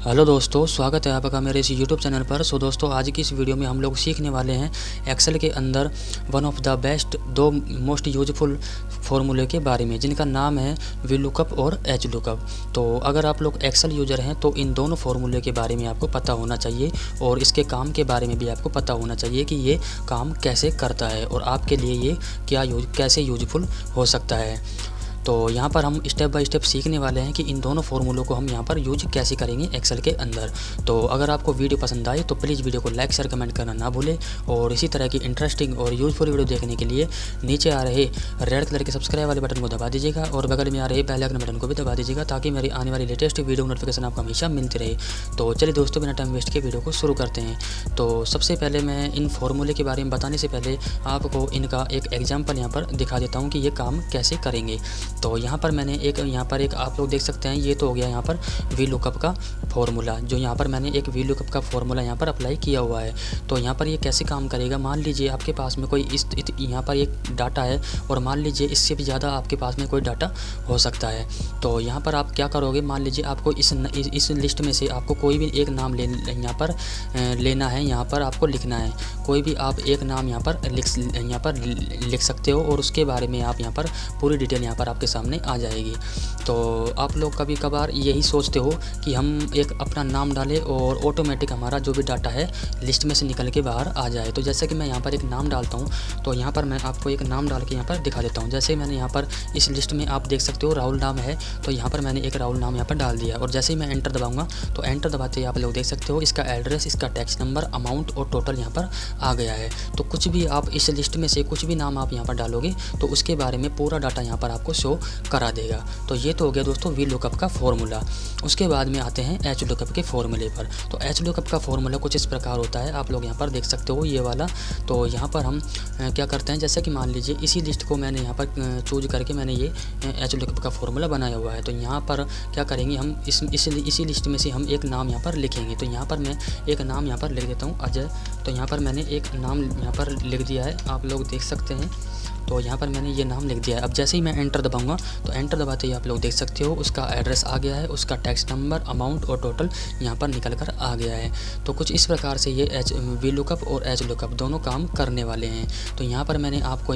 Hello दोस्तों, स्वागत है आपका मेरे इस यूट्यूब चैनल पर। दोस्तों, आज की इस वीडियो में हम लोग सीखने वाले हैं एक्सेल के अंदर वन ऑफ द बेस्ट दो मोस्ट यूजफुल फार्मूले के बारे में, जिनका नाम है वी लुकअप और एच लुकअप। तो अगर आप लोग एक्सेल यूज़र हैं तो इन दोनों फार्मूले के बारे में आपको पता होना चाहिए और इसके काम के बारे में भी आपको पता होना चाहिए कि ये काम कैसे करता है और आपके लिए ये कैसे यूजफुल हो सकता है। तो यहाँ पर हम स्टेप बाय स्टेप सीखने वाले हैं कि इन दोनों फार्मूलों को हम यहाँ पर यूज कैसे करेंगे एक्सेल के अंदर। तो अगर आपको वीडियो पसंद आए तो प्लीज़ वीडियो को लाइक शेयर कमेंट करना ना भूलें और इसी तरह की इंटरेस्टिंग और यूजफुल वीडियो देखने के लिए नीचे आ रहे रेड कलर के सब्सक्राइब वाले बटन को दबा दीजिएगा और बगल में आ रहे बेल आइकन बटन को भी दबा दीजिएगा ताकि मेरी आने वाली लेटेस्ट वीडियो नोटिफिकेशन आपको हमेशा मिलती रहे। तो चलिए दोस्तों, बिना टाइम वेस्ट के वीडियो को शुरू करते हैं। तो सबसे पहले मैं इन फार्मूले के बारे में बताने से पहले आपको इनका एक एग्जाम्पल यहाँ पर दिखा देता हूँ कि ये काम कैसे करेंगे। तो यहाँ पर मैंने यहाँ पर एक आप लोग देख सकते हैं, ये तो हो गया यहाँ पर वी लुकअप का फॉर्मूला, जो यहाँ पर मैंने एक वी लुकअप का फॉर्मूला यहाँ पर अप्लाई किया हुआ है। तो यहाँ पर ये कैसे काम करेगा, मान लीजिए आपके पास में कोई यहाँ पर एक डाटा है और मान लीजिए इससे भी ज़्यादा आपके पास में कोई डाटा हो सकता है। तो यहाँ पर आप क्या करोगे, मान लीजिए आपको इस लिस्ट में से आपको कोई भी एक नाम यहाँ पर लेना है, यहाँ पर आपको लिखना है। कोई भी आप एक नाम यहाँ पर लिख सकते हो और उसके बारे में आप यहाँ पर पूरी डिटेल यहाँ पर आपके सामने आ जाएगी। तो आप लोग कभी कभार यही सोचते हो कि हम एक अपना नाम डालें और ऑटोमेटिक हमारा जो भी डाटा है लिस्ट में से निकल के बाहर आ जाए। तो जैसे कि मैं यहाँ पर एक नाम डालता हूँ, तो यहाँ पर मैं आपको एक नाम डाल के यहाँ पर दिखा देता हूँ। जैसे मैंने यहाँ पर इस लिस्ट में आप देख सकते हो राहुल नाम है, तो यहाँ पर मैंने एक राहुल नाम यहाँ पर डाल दिया और जैसे ही मैं एंटर दबाऊँगा तो एंटर दबाते ही आप लोग देख सकते हो इसका एड्रेस, इसका टैक्स नंबर, अमाउंट और टोटल यहाँ पर आ गया है। तो कुछ भी आप इस लिस्ट में से कुछ भी नाम आप यहाँ पर डालोगे तो उसके बारे में पूरा डाटा यहाँ पर आपको शो करा देगा। तो ये तो हो गया दोस्तों वी लुकअप का फॉर्मूला। उसके बाद में आते हैं एच लुकअप के फॉर्मूले पर। तो एच लुकअप का फॉर्मूला कुछ इस प्रकार होता है, आप लोग यहाँ पर देख सकते हो ये वाला। तो यहाँ पर हम क्या करते हैं, जैसे कि मान लीजिए इसी लिस्ट को मैंने यहाँ पर चूज करके मैंने ये एच लुकअप का फॉर्मूला बनाया हुआ है। तो यहाँ पर क्या करेंगे, हम इसी लिस्ट में से हम एक नाम यहाँ पर लिखेंगे। तो यहाँ पर मैं एक नाम यहाँ पर लिख देता हूँ, अजय। तो यहाँ पर मैंने एक नाम यहाँ पर लिख दिया है, आप लोग देख सकते हैं। तो यहाँ पर मैंने ये नाम लिख दिया है। अब जैसे ही मैं एंटर दबाऊंगा तो एंटर दबाते ही आप लोग देख सकते हो उसका एड्रेस आ गया है, उसका टैक्स नंबर, अमाउंट और टोटल यहाँ पर निकल कर आ गया है। तो कुछ इस प्रकार से ये वी लुकअप और एच लुकअप दोनों काम करने वाले हैं। तो यहाँ पर मैंने आपको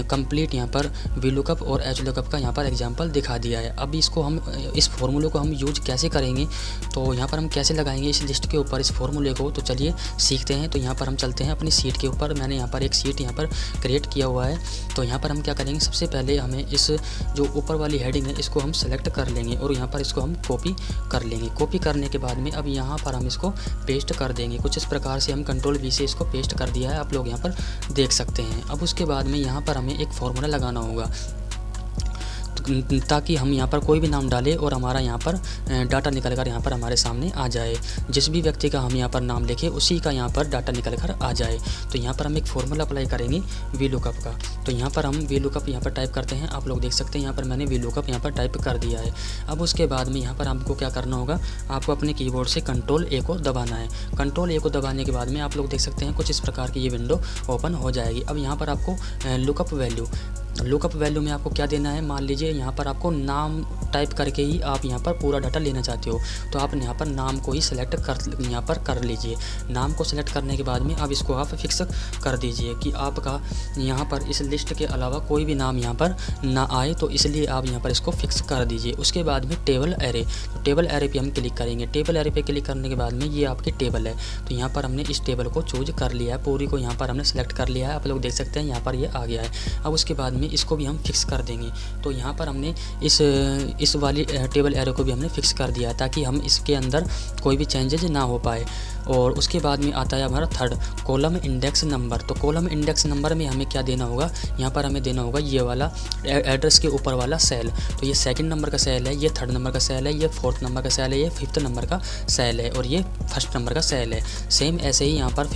कंप्लीट यहाँ पर वी लुकअप और एच लुकअप का यहाँ पर एग्जाम्पल दिखा दिया है। अब इसको हम इस फॉर्मूले को हम यूज कैसे करेंगे, तो यहाँ पर हम कैसे लगाएंगे इस लिस्ट के ऊपर इस फॉर्मूले को, तो चलिए सीखते हैं। तो यहाँ पर हम चलते हैं अपनी सीट के ऊपर। मैंने यहाँ पर एक सीट यहाँ पर क्रिएट किया हुआ है। तो यहाँ पर हम क्या करेंगे, सबसे पहले हमें इस जो ऊपर वाली हेडिंग है इसको हम सेलेक्ट कर लेंगे और यहाँ पर इसको हम कॉपी कर लेंगे। कॉपी करने के बाद में अब यहाँ पर हम इसको पेस्ट कर देंगे। कुछ इस प्रकार से हम कंट्रोल वी से इसको पेस्ट कर दिया है, आप लोग यहाँ पर देख सकते हैं। अब उसके बाद में यहाँ पर हमें एक फॉर्मूला लगाना होगा ताकि हम यहाँ पर कोई भी नाम डालें और हमारा यहाँ पर डाटा निकल कर यहाँ पर हमारे सामने आ जाए। जिस भी व्यक्ति का हम यहाँ पर नाम लिखें उसी का यहाँ पर डाटा निकल कर आ जाए। तो यहाँ पर हम एक फॉर्मूला अप्लाई करेंगे वी लुकअप का। तो यहाँ पर हम वी लुकअप यहाँ पर टाइप करते हैं, आप लोग देख सकते हैं यहाँ पर मैंने वी लुकअप यहाँ पर टाइप कर दिया है। अब उसके बाद में यहाँ पर आपको क्या करना होगा, आपको अपने कीबोर्ड से कंट्रोल ए को दबाना है। कंट्रोल ए को दबाने के बाद में आप लोग देख सकते हैं कुछ इस प्रकार की ये विंडो ओपन हो जाएगी। अब यहाँ पर आपको लुकअप वैल्यू में आपको क्या देना है, मान लीजिए यहाँ पर आपको नाम टाइप करके ही आप यहाँ पर पूरा डाटा लेना चाहते हो, तो आप यहाँ पर नाम को ही सिलेक्ट कर लीजिए। नाम को सिलेक्ट करने के बाद में अब इसको आप फिक्स कर दीजिए कि आपका यहाँ पर इस लिस्ट के अलावा कोई भी नाम यहाँ पर ना आए, तो इसलिए आप यहाँ पर इसको फिक्स कर दीजिए। उसके बाद में टेबल एरे, तो टेबल एरे पे हम क्लिक करेंगे। टेबल एरे पे क्लिक करने के बाद में ये आपकी टेबल है। तो यहाँ पर हमने इस टेबल को चूज कर लिया है, पूरी को यहाँ पर हमने सेलेक्ट कर लिया है, आप लोग देख सकते हैं यहाँ पर ये आ गया है। अब उसके बाद में इसको भी हम फिक्स कर देंगे। तो यहाँ पर हमने इस वाली टेबल एरो को भी हमने फिक्स कर दिया है ताकि हम इसके अंदर कोई भी चेंजेज ना हो पाए। और उसके बाद में आता है हमारा थर्ड कॉलम इंडेक्स नंबर। तो कॉलम इंडेक्स नंबर में हमें क्या देना होगा, यहाँ पर हमें देना होगा ये वाला एड्रेस के ऊपर वाला सेल। तो ये सेकंड नंबर का सेल है, ये थर्ड नंबर का सेल है, ये फोर्थ नंबर का सेल है, ये फिफ्थ नंबर का सेल है और ये फर्स्ट नंबर का सेल है। सेम ऐसे ही यहाँ पर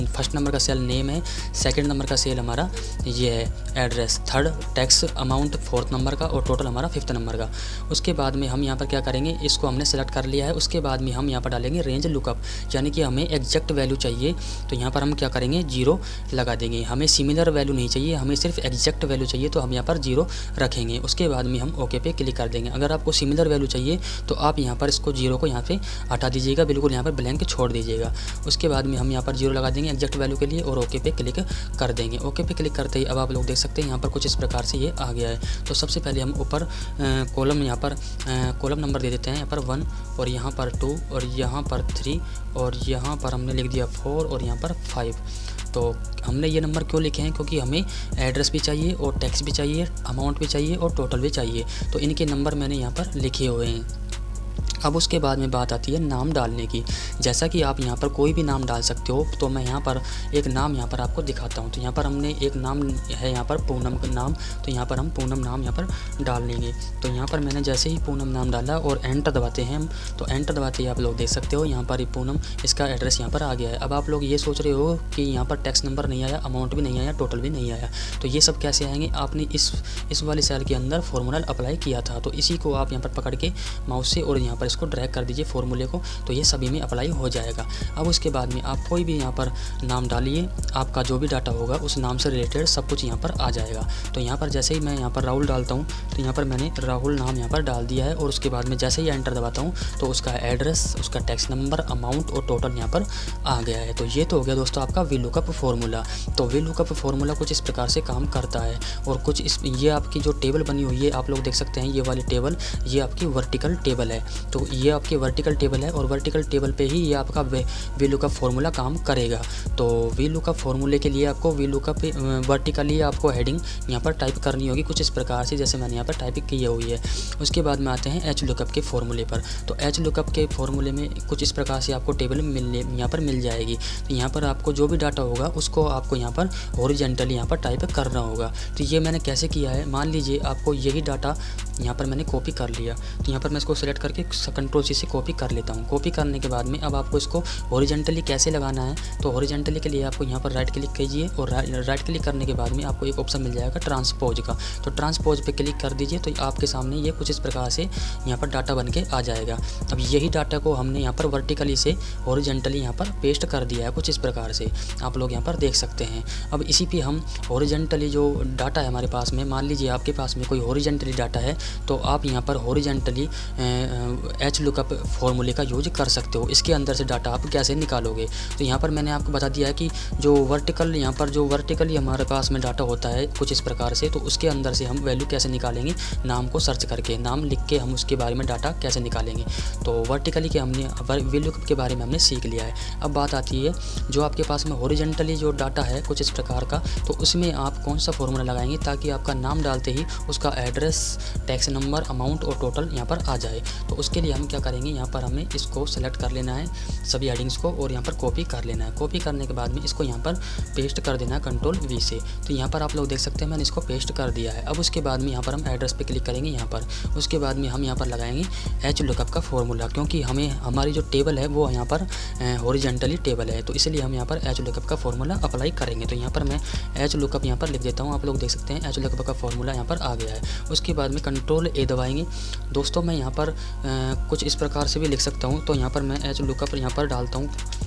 फर्स्ट नंबर का सेल नेम है, सेकंड नंबर का सेल हमारा ये है address, third tax, amount fourth number का और टोटल हमारा फिफ्थ नंबर का। उसके बाद में हम यहाँ पर क्या करेंगे, इसको हमने सेलेक्ट कर लिया है। उसके बाद में हम यहाँ पर डालेंगे रेंज लुकअप। यानी कि हमें एग्जैक्ट वैल्यू चाहिए, तो यहाँ पर हम क्या करेंगे 0 लगा देंगे। हमें सिमिलर वैल्यू नहीं चाहिए, हमें सिर्फ एग्जैक्ट वैल्यू चाहिए, तो हम यहाँ पर 0 रखेंगे। उसके बाद में हम ओके पे क्लिक कर देंगे। अगर आपको सिमिलर वैल्यू चाहिए तो आप यहाँ पर इसको 0 को यहाँ पे हटा दीजिएगा, बिल्कुल यहाँ पर ब्लैंक छोड़ दीजिएगा। उसके बाद में हम यहाँ पर 0 लगा देंगे एग्जैक्ट वैल्यू के लिए और ओके पे क्लिक कर देंगे। ओके पे क्लिक करते ही अब आप लोग देख सकते हैं यहाँ पर कुछ इस प्रकार से ये आ गया है। तो सबसे पहले हम ऊपर कॉलम यहाँ पर कॉलम नंबर दे देते हैं, यहाँ पर 1 और यहाँ पर 2 और यहाँ पर 3 और यहाँ पर हमने लिख दिया 4 और यहाँ पर 5। तो हमने ये नंबर क्यों लिखे हैं, क्योंकि हमें एड्रेस भी चाहिए और टैक्स भी चाहिए, अमाउंट भी चाहिए और टोटल भी चाहिए, तो इनके नंबर मैंने यहाँ पर लिखे हुए हैं। अब उसके बाद में बात आती है नाम डालने की। जैसा कि आप यहाँ पर कोई भी नाम डाल सकते हो, तो मैं यहाँ पर एक नाम यहाँ पर आपको दिखाता हूँ। तो यहाँ पर हमने एक नाम है यहाँ पर पूनम का नाम, तो यहाँ पर हम पूनम नाम यहाँ पर डाल लेंगे। तो यहाँ पर मैंने जैसे ही पूनम नाम डाला और एंटर दबाते हैं हम, तो एंटर दबाते ही आप लोग देख सकते हो यहाँ पर ये पूनम इसका एड्रेस यहाँ पर आ गया है। अब आप लोग ये सोच रहे हो कि यहाँ पर टैक्स नंबर नहीं आया, अमाउंट भी नहीं आया, टोटल भी नहीं आया, तो ये सब कैसे आएंगे। आपने इस वाली सेल के अंदर फॉर्मूला अप्लाई किया था, तो इसी को आप यहाँ पर पकड़ के माउस से और यहाँ पर इसको ड्रैग कर दीजिए फॉर्मूले को, तो ये सभी में अप्लाई हो जाएगा। अब उसके बाद में आप कोई भी यहाँ पर नाम डालिए, आपका जो भी डाटा होगा उस नाम से रिलेटेड सब कुछ यहाँ पर आ जाएगा। तो यहाँ पर जैसे ही मैं यहाँ पर राहुल डालता हूँ, तो यहाँ पर मैंने राहुल नाम यहाँ पर डाल दिया है और उसके बाद में जैसे ही एंटर दबाता हूँ तो उसका एड्रेस, उसका टैक्स नंबर, अमाउंट और टोटल यहाँ पर आ गया है। तो ये तो हो गया दोस्तों आपका VLOOKUP फार्मूला। तो VLOOKUP फार्मूला कुछ इस प्रकार से काम करता है और कुछ ये आपकी जो टेबल बनी हुई है आप लोग देख सकते हैं, ये वाली टेबल ये आपकी वर्टिकल टेबल है। तो ये आपकी वर्टिकल टेबल है और वर्टिकल टेबल पे ही ये आपका VLOOKUP फार्मूला काम करेगा। तो VLOOKUP फार्मूले के लिए आपको VLOOKUP वर्टिकली आपको हेडिंग यहाँ पर टाइप करनी होगी कुछ इस प्रकार से, जैसे मैंने यहाँ पर टाइप की हुई है। उसके बाद में आते हैं HLOOKUP के फार्मूले पर। तो HLOOKUP के फार्मूले में कुछ इस प्रकार से आपको टेबल यहाँ पर मिल जाएगी। तो यहाँ पर आपको जो भी डाटा होगा उसको आपको यहाँ पर हॉरिजॉन्टली यहाँ पर टाइप करना होगा। तो ये मैंने कैसे किया है, मान लीजिए आपको यही डाटा यहाँ पर मैंने कॉपी कर लिया, तो यहाँ पर मैं इसको सेलेक्ट करके Ctrl+C से कॉपी कर लेता हूँ। कॉपी करने के बाद में अब आपको इसको हॉरिजॉन्टली कैसे लगाना है, तो हॉरिजॉन्टली के लिए आपको यहाँ पर राइट क्लिक कीजिए और राइट क्लिक करने के बाद में आपको एक ऑप्शन मिल जाएगा ट्रांसपोज का। तो ट्रांसपोज पे क्लिक कर दीजिए, तो आपके सामने ये कुछ इस प्रकार से यहाँ पर डाटा बन के आ जाएगा। अब यही डाटा को हमने यहाँ पर वर्टिकली से हॉरिजॉन्टली यहाँ पर पेस्ट कर दिया है कुछ इस प्रकार से, आप लोग यहाँ पर देख सकते हैं। अब इसी पे हम हॉरिजॉन्टली जो डाटा है हमारे पास में, मान लीजिए आपके पास में कोई हॉरिजॉन्टली डाटा है, तो आप यहाँ पर हॉरिजॉन्टली HLOOKUP फार्मूले का यूज कर सकते हो। इसके अंदर से डाटा आप कैसे निकालोगे, तो यहाँ पर मैंने आपको बता दिया है कि जो वर्टिकल यहाँ पर जो वर्टिकली हमारे पास में डाटा होता है कुछ इस प्रकार से, तो उसके अंदर से हम वैल्यू कैसे निकालेंगे, नाम को सर्च करके, नाम लिख के हम उसके बारे में डाटा कैसे निकालेंगे। तो वर्टिकली के हमने VLOOKUP के बारे में हमने सीख लिया है। अब बात आती है जो आपके पास में हॉरिजॉन्टली जो डाटा है कुछ इस प्रकार का, तो उसमें आप कौन सा फार्मूला लगाएंगे ताकि आपका नाम डालते ही उसका एड्रेस, टैक्स नंबर, अमाउंट और टोटल यहाँ पर आ जाए। तो उसके लिए हम क्या करेंगे, यहाँ पर हमें इसको सेलेक्ट कर लेना है सभी हेडिंग्स को और यहाँ पर कॉपी कर लेना है। कॉपी करने के बाद में इसको यहाँ पर पेस्ट कर देना है Ctrl+V से। तो यहाँ पर आप लोग देख सकते हैं मैंने इसको पेस्ट कर दिया है। अब उसके बाद में यहाँ पर हम एड्रेस पे क्लिक करेंगे यहाँ पर। उसके बाद में हम यहाँ पर लगाएंगे HLOOKUP का फार्मूला, क्योंकि हमें हमारी जो टेबल है वो यहाँ पर हॉरिजॉन्टली टेबल है, तो इसलिए हम यहाँ पर HLOOKUP का फार्मूला अप्लाई करेंगे। तो यहाँ पर मैं HLOOKUP यहाँ पर लिख देता हूँ, आप लोग देख सकते हैं HLOOKUP का फार्मूला यहाँ पर आ गया है। उसके बाद में Ctrl+A दबाएंगे। दोस्तों मैं यहाँ पर कुछ इस प्रकार से भी लिख सकता हूँ, तो यहाँ पर मैं HLOOKUP यहाँ पर डालता हूँ।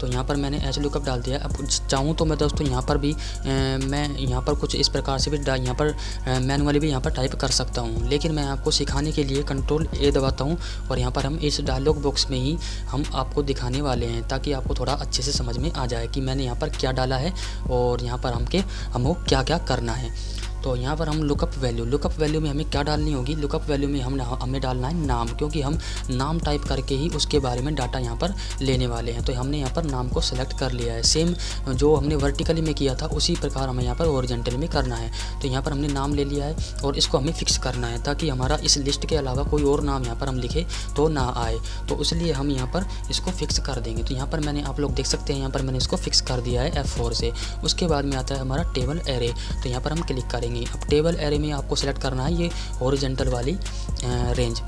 तो यहाँ पर मैंने HLOOKUP डाल दिया। अब चाहूँ तो मैं दोस्तों यहाँ पर भी मैं यहाँ पर कुछ इस प्रकार से भी यहाँ पर मैनुअली भी यहाँ पर टाइप कर सकता हूँ, लेकिन मैं आपको सिखाने के लिए Ctrl+A दबाता हूँ और यहाँ पर हम इस डायलॉग बॉक्स में ही हम आपको दिखाने वाले हैं ताकि आपको थोड़ा अच्छे से समझ में आ जाए कि मैंने यहाँ पर क्या डाला है और यहाँ पर हमको क्या क्या करना है। तो यहाँ पर हम लुकअप वैल्यू में हमें क्या डालनी होगी, लुकअप वैल्यू में हमें डालना है नाम, क्योंकि हम नाम टाइप करके ही उसके बारे में डाटा यहाँ पर लेने वाले हैं। तो हमने यहाँ पर नाम को सेलेक्ट कर लिया है। सेम जो हमने वर्टिकली में किया था उसी प्रकार हमें यहाँ पर हॉरिजॉन्टली में करना है। तो यहाँ पर हमने नाम ले लिया है और इसको हमें फिक्स करना है ताकि हमारा इस लिस्ट के अलावा कोई और नाम यहाँ पर हम लिखे तो ना आए, तो इसलिए हम यहाँ पर इसको फिक्स कर देंगे। तो यहाँ पर मैंने आप लोग देख सकते हैं यहाँ पर मैंने इसको फिक्स कर दिया है F4 से। उसके बाद में आता है हमारा टेबल एरे, तो यहाँ पर हम क्लिक करेंगे। अब टेबल एरे में आपको सेलेक्ट करना है ये हॉरिजॉन्टल वाली रेंज।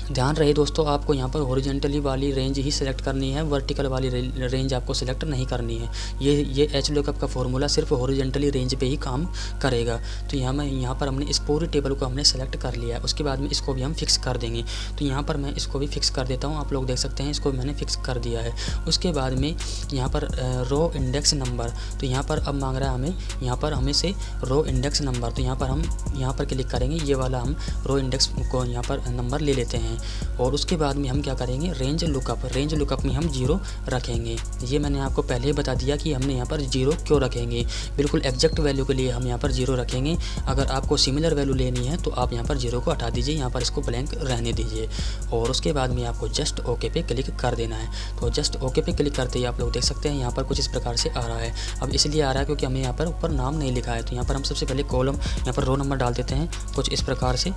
ध्यान रहे दोस्तों, आपको यहाँ पर हॉरिजॉन्टली वाली रेंज ही सिलेक्ट करनी है, वर्टिकल वाली रेंज आपको सिलेक्ट नहीं करनी है। ये HLOOKUP का फॉर्मूला सिर्फ हॉरिजॉन्टली रेंज पे ही काम करेगा। तो यहाँ पर हमने इस पूरी टेबल को हमने सेलेक्ट कर लिया है। उसके बाद में इसको भी हम फिक्स कर देंगे। तो यहाँ पर मैं इसको भी फिक्स कर देता हूँ, आप लोग देख सकते हैं इसको मैंने फिक्स कर दिया है। उसके बाद में यहाँ पर रो इंडेक्स नंबर, तो यहाँ पर अब मांग रहा है हमें यहाँ पर हमें से रो इंडेक्स नंबर। तो यहाँ पर हम यहाँ पर क्लिक करेंगे, ये वाला हम रो इंडेक्स को यहाँ पर नंबर ले लेते हैं। और उसके बाद में हम क्या करेंगे, रेंज लुकअप में हम 0 रखेंगे। ये मैंने आपको पहले ही बता दिया कि हमने यहाँ पर 0 क्यों रखेंगे। बिल्कुल एग्जैक्ट वैल्यू के लिए हम यहाँ पर 0 रखेंगे। अगर आपको सिमिलर वैल्यू लेनी है तो आप यहाँ पर 0 को हटा दीजिए, यहाँ पर इसको ब्लैंक रहने दीजिए। और उसके बाद में आपको जस्ट ओके पे क्लिक कर देना है। तो जस्ट ओके पे क्लिक करते ही आप लोग देख सकते हैं यहाँ पर कुछ इस प्रकार से आ रहा है। अब इसलिए आ रहा है क्योंकि हमें यहाँ पर ऊपर नाम नहीं लिखा है। तो यहाँ पर हम सबसे पहले कॉलम यहाँ पर रो नंबर डाल देते हैं कुछ इस प्रकार से।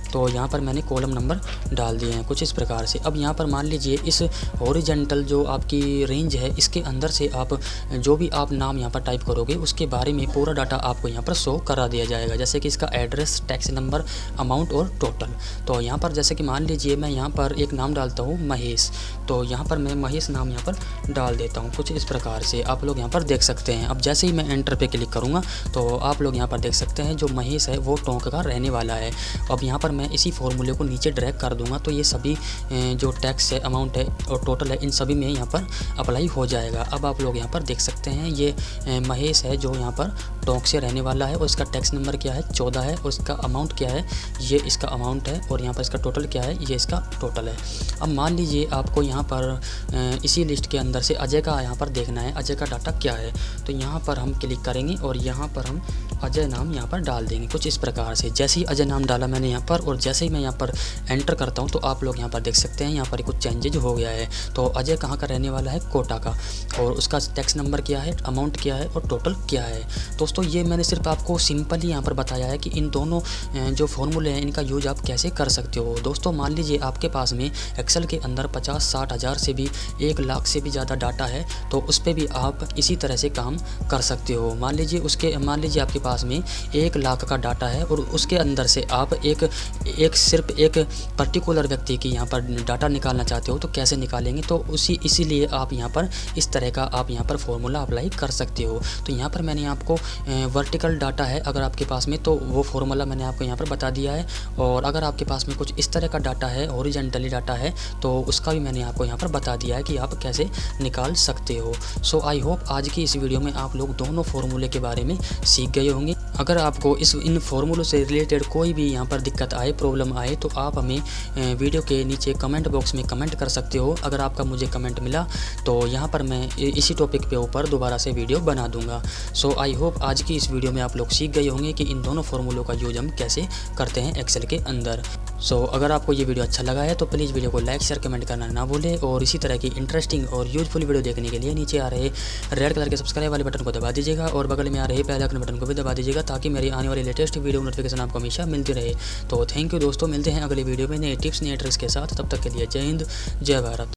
तो यहाँ पर मैंने कॉलम नंबर डाल दिए हैं कुछ इस प्रकार से। अब यहाँ पर मान लीजिए इस हॉरिजॉन्टल जो आपकी रेंज है, इसके अंदर से आप जो भी आप नाम यहाँ पर टाइप करोगे उसके बारे में पूरा डाटा आपको यहाँ पर शो करा दिया जाएगा। जैसे कि इसका एड्रेस, टैक्स नंबर, अमाउंट और टोटल। तो यहाँ पर जैसे कि मान लीजिए मैं यहाँ पर एक नाम डालता हूँ महेश, तो यहाँ पर मैं महेश नाम यहाँ पर डाल देता हूँ कुछ इस प्रकार से, आप लोग यहाँ पर देख सकते हैं। अब जैसे ही मैं एंटर पे क्लिक करूँगा तो आप लोग यहाँ पर देख सकते हैं जो महेश है वो टोंक का रहने वाला है। अब यहाँ पर मैं इसी फॉर्मूले को नीचे ड्रैग कर दूंगा तो ये सभी जो टैक्स है, अमाउंट है और टोटल है, इन सभी में यहाँ पर अप्लाई हो जाएगा। अब आप लोग यहाँ पर देख सकते हैं ये महेश है जो यहाँ पर टोंक से रहने वाला है और इसका टैक्स नंबर क्या है 14 है और इसका अमाउंट क्या है, ये इसका अमाउंट है और यहाँ पर इसका टोटल क्या है, ये इसका टोटल है। अब मान लीजिए आपको यहाँ पर इसी लिस्ट के अंदर से अजय का यहाँ पर देखना है, अजय का डाटा क्या है। तो यहाँ पर हम क्लिक करेंगे और यहाँ पर हम अजय नाम यहाँ पर डाल देंगे कुछ इस प्रकार से। जैसे ही अजय नाम डाला मैंने यहाँ पर और जैसे ही मैं यहाँ पर एंटर करता हूँ तो आप लोग यहाँ पर देख सकते हैं यहाँ पर कुछ चेंजेज हो गया है। तो अजय कहाँ का रहने वाला है, कोटा का, और उसका टैक्स नंबर क्या है, अमाउंट क्या है और टोटल क्या है। दोस्तों ये मैंने सिर्फ आपको सिंपली यहाँ पर बताया है कि इन दोनों जो फॉर्मूले हैं इनका यूज आप कैसे कर सकते हो। दोस्तों मान लीजिए आपके पास में एक्सेल के अंदर 50-60 हज़ार से भी 1 लाख से भी ज़्यादा डाटा है तो उस पर भी आप इसी तरह से काम कर सकते हो। मान लीजिए आपके पास में 1 लाख का डाटा है और उसके अंदर से आप सिर्फ एक पर्टिकुलर व्यक्ति की यहाँ पर डाटा निकालना चाहते हो तो कैसे निकालेंगे। तो इसीलिए आप यहाँ पर इस तरह का आप यहाँ पर फॉर्मूला अप्लाई कर सकते हो। तो यहाँ पर मैंने आपको वर्टिकल डाटा है अगर आपके पास में तो वो फॉर्मूला मैंने आपको यहाँ पर बता दिया है, और अगर आपके पास में कुछ इस तरह का डाटा है, हॉरिजॉन्टली डाटा है, तो उसका भी मैंने आपको यहाँ पर बता दिया है कि आप कैसे निकाल सकते हो। सो आई होप आज की इस वीडियो में आप लोग दोनों फॉर्मूले के बारे में सीख गए होंगे। अगर आपको इन फॉर्मूलों से रिलेटेड कोई भी यहाँ पर दिक्कत आए, प्रॉब्लम आए तो आप हमें वीडियो के नीचे कमेंट बॉक्स में कमेंट कर सकते हो। अगर आपका मुझे कमेंट मिला तो यहाँ पर मैं इसी टॉपिक पे ऊपर दोबारा से वीडियो बना दूंगा। सो आई होप आज की इस वीडियो में आप लोग सीख गए होंगे कि इन दोनों फॉर्मूलों का यूज हम कैसे करते हैं एक्सेल के अंदर। सो अगर आपको ये वीडियो अच्छा लगा है तो प्लीज़ वीडियो को लाइक, शेयर, कमेंट करना ना भूलें। और इसी तरह की इंटरेस्टिंग और यूजफुल वीडियो देखने के लिए नीचे आ रहे रेड कलर के सब्सक्राइब वाले बटन को दबा दीजिएगा और बगल में आ रहे बेल आइकन बटन को भी दबा दीजिएगा ताकि मेरी आने वाली लेटेस्ट वीडियो नोटिफिकेशन आपको हमेशा मिलती रहे। तो थैंक यू दोस्तों, मिलते हैं अगले वीडियो में नए टिप्स, नए ट्रिक्स के साथ। तब तक के लिए जय हिंद, जय भारत।